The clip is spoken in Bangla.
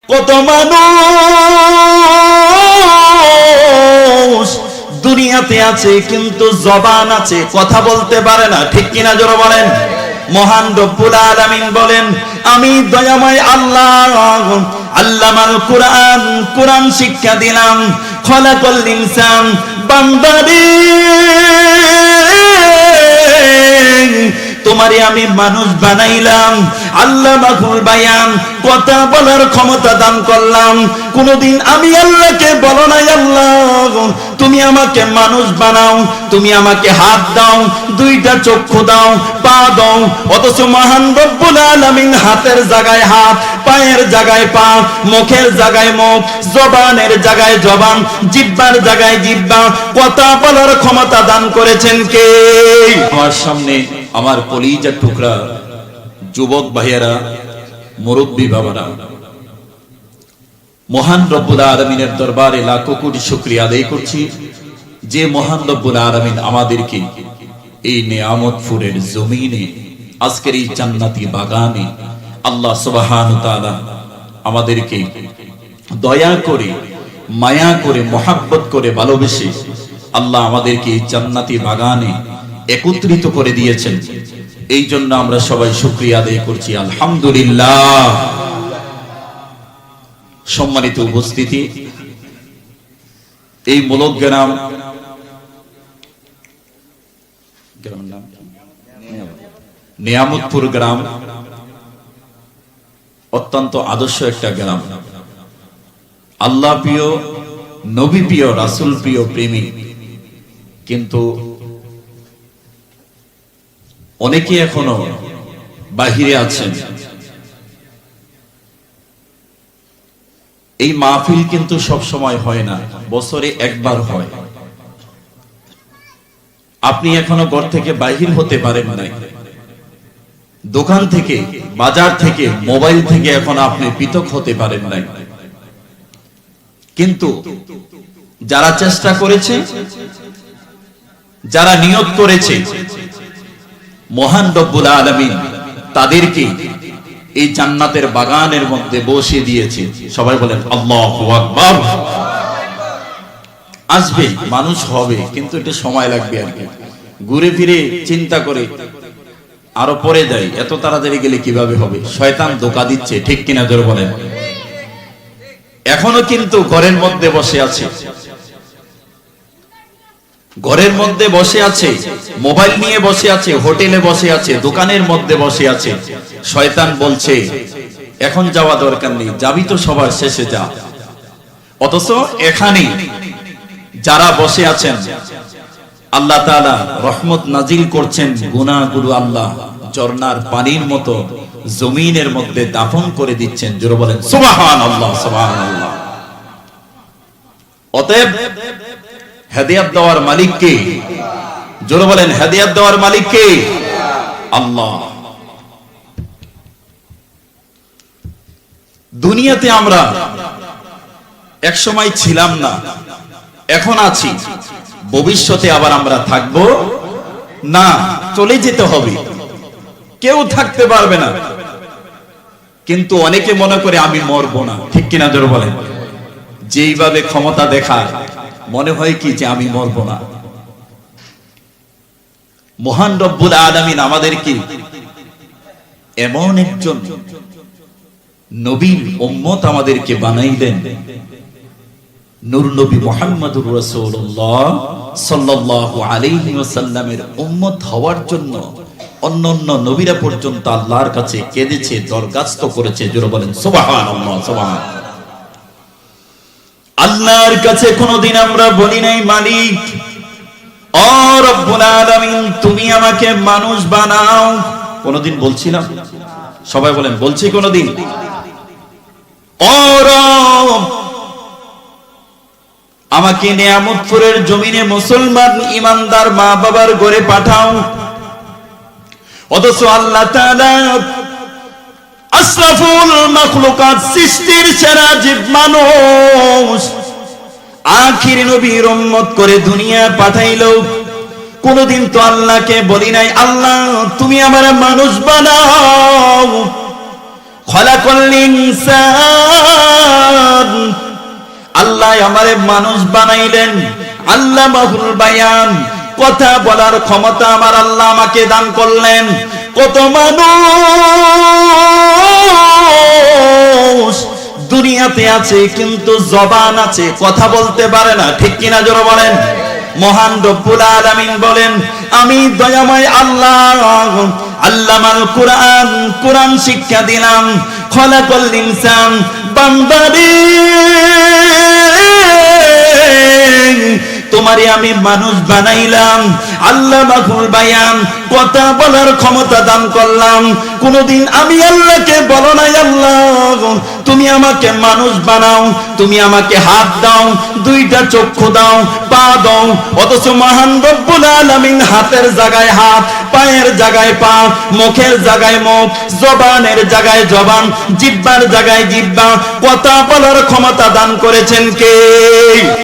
কত মানুষ দুনিয়াতে আছে কিন্তু জবান আছে, কথা বলতে পারে না, ঠিক কিনা জোরে বলেন। মহান রব্বুল আলামিন বলেন, আমি দয়াময় আল্লাহ আল্লামাল কুরআন, কুরআন শিক্ষা দিলাম। খলাকাল ইনসান, বান্দারে তোমারে আমি মানুষ বানাইলাম। আল্লামাহুল বায়ান, কথা বলার ক্ষমতা দান করলাম। কোনদিন আমি আল্লাহকে বলো নাই আল্লাহ তুমি আমাকে মানুষ বানাও, তুমি আমাকে হাত দাও, দুইটা চক্ষু দাও, পা দাও। অথচ মহান রব্বুল আলামিন হাতের জায়গায় হাত, পায়ের জায়গায় পা, মুখের জায়গায় মুখ, জবানের জায়গায় জবান, জিহ্বার জায়গায় জিহ্বা, কথা বলার ক্ষমতা দান করেছেন কে? আমার সামনে আমার কলিজার টুকরা যুবক ভাইয়েরা, মুরব্বী বাবারা, মহান রব্বুল আলামিনের দরবারে লাখো কোটি শুকরিয়া আদায় করছি যে মহান রব্বুল আলামিন আমাদেরকে এই নেয়ামতপুরের জমিনে, আজকের এই জান্নাতি বাগানে আল্লাহ সুবহানাহু ওয়া তাআলা আমাদেরকে দয়া করে, মায়া করে, মহব্বত করে, ভালোবেসে আল্লাহ আমাদেরকে এই জান্নাতি বাগানে একত্রিত করে দিয়েছেন। এই জন্য আমরা সবাই শুকরিয়া আদায় করছি, আলহামদুলিল্লাহ। সম্মানিত উপস্থিতি, এই মূলক গ্রাম, নিয়ামতপুর গ্রাম অত্যন্ত আদর্শ একটা গ্রাম। আল্লাহ প্রিয়, নবী প্রিয়, রাসূল প্রিয়, প্রেমী। কিন্তু অনেকে এখনো বাহিরে আছেন। এই মাহফিল কিন্তু সব সময় হয় না, বছরে একবার হয়। আপনি এখনো ঘর থেকে বাহির হতে পারেন নাই, দোকান থেকে, বাজার থেকে, মোবাইল থেকে এখন আপনি পৃথক হতে পারেন নাই। কিন্তু যারা চেষ্টা করেছে, যারা নিয়ত করেছে, মহান রব্বুল আলামিন তাদেরকে এই জান্নাতের বাগানের মধ্যে বসিয়ে দিয়েছে। সবাই বলেন আল্লাহু আকবার। আসবে, মানুষ হবে, কিন্তু এটা সময় লাগবে আর কি। ঘুরে ফিরে চিন্তা করে আরো পরে যায়, এত তাড়াতাড়ি গেলে কিভাবে হবে? শয়তান ধোঁকা দিচ্ছে, ঠিক কিনা জোরে বলেন। এখনো কিন্তু ঘরের মধ্যে বসে আছে, ঘরের মধ্যে বসে আছে, মোবাইল নিয়ে বসে আছে, হোটেলে বসে আছে, দোকানের মধ্যে বসে আছে। শয়তান বলছে এখন যাওয়া দরকার নেই, যাবি তো সবার শেষে যা। অথচ এখানে যারা বসে আছেন, আল্লাহ তাআলা রহমত নাজিল করছেন, গুনাহগুলো আল্লাহ ঝর্ণার পানির মতো জমিনের মধ্যে দাফন করে দিচ্ছেন। জোরে বলেন সুবহানাল্লাহ, সুবহানাল্লাহ। অতএব হেদায়েত দেওয়ার মালিক কে? জোরে বলেন হেদায়েত দেওয়ার মালিক কে? আল্লাহ। দুনিয়াতে আমরা এক সময় ছিলাম না, এখন আছি, ভবিষ্যতে আবার আমরা থাকবো না, চলে যেতে হবে, কেউ থাকতে পারবে না। কিন্তু অনেকে মনে করে আমি মরবো না, ঠিক কিনা জোরে বলেন। যেইভাবে ক্ষমতা দেখায় মনে হয় কি যে আমি মরবো না। মহান রব্বুল আলামিন আমাদেরকে এমন একজন নবীর উম্মত আমাদেরকে বানাইলেন, নূর নবী মুহাম্মদুর রাসূলুল্লাহ সাল্লাল্লাহু আলাইহি ওয়াসাল্লামের উম্মত হওয়ার জন্য অন্যান্য নবীরা পর্যন্ত আল্লাহর কাছে কেঁদেছে, দরখাস্ত করেছে। জোরে বলেন সুবহানাল্লাহ, সুবহানাল্লাহ। আল্লাহর কাছে কোনদিন আমরা বলি নাই মালিক ও রব্বুল আলামিন তুমি আমাকে মানুষ বানাও। কোনদিন বলছিলাম? সবাই বলেন বলছি কোনদিন? ও রব আমাকে নিয়ামতপুরের জমিনে মুসলমান ইমানদার মা বাবার ঘরে পাঠাও। অথচ আল্লাহ তাআলা আশরাফুল মাখলুকাত, সৃষ্টির সেরা জীব মানুষ, আখির নবীর উম্মত করে দুনিয়া পাঠাইলো। কোনদিন তো আল্লাহকে বলি নাই আল্লাহ তুমি আমার মানুষ বানাও। খলাকাল ইনসান আল্লাহ আমারে মানুষ বানাইলেন, আল্লামাহুল বায়ান, কথা বলার ক্ষমতা আমার আল্লাহ আমাকে দান করলেন। কত মানুষ দুনিয়াতে আছে কিন্তু জবান আছে, কথা বলতে পারে না, ঠিক কিনা জোরে বলেন? মহান রব্বুল আলামিন বলেন, আমি দয়াময় আল্লাহ আল্লামাল কুরআন, কুরআন শিক্ষা দিলাম। খলাকাল ইনসান, বান্দারে তোমারে আমি মানুষ বানাইলাম। আল্লামাহুল বায়ান, কথা বলার ক্ষমতা দান করলাম। কোনদিন আমি আল্লাহকে বলো নাই আল্লাহ তুমি আমাকে মানুষ বানাও, তুমি আমাকে হাত দাও, দুইটা চক্ষু দাও, পা দাও, অথচ মহান রব্বুল আলামিন হাতের জায়গায় হাত, পায়ের জায়গায় পা, মুখের জায়গায় মুখ, জবানের জায়গায় জবান, জিহ্বার জায়গায় জিহ্বা, কথা বলার ক্ষমতা দান করেছেন কে?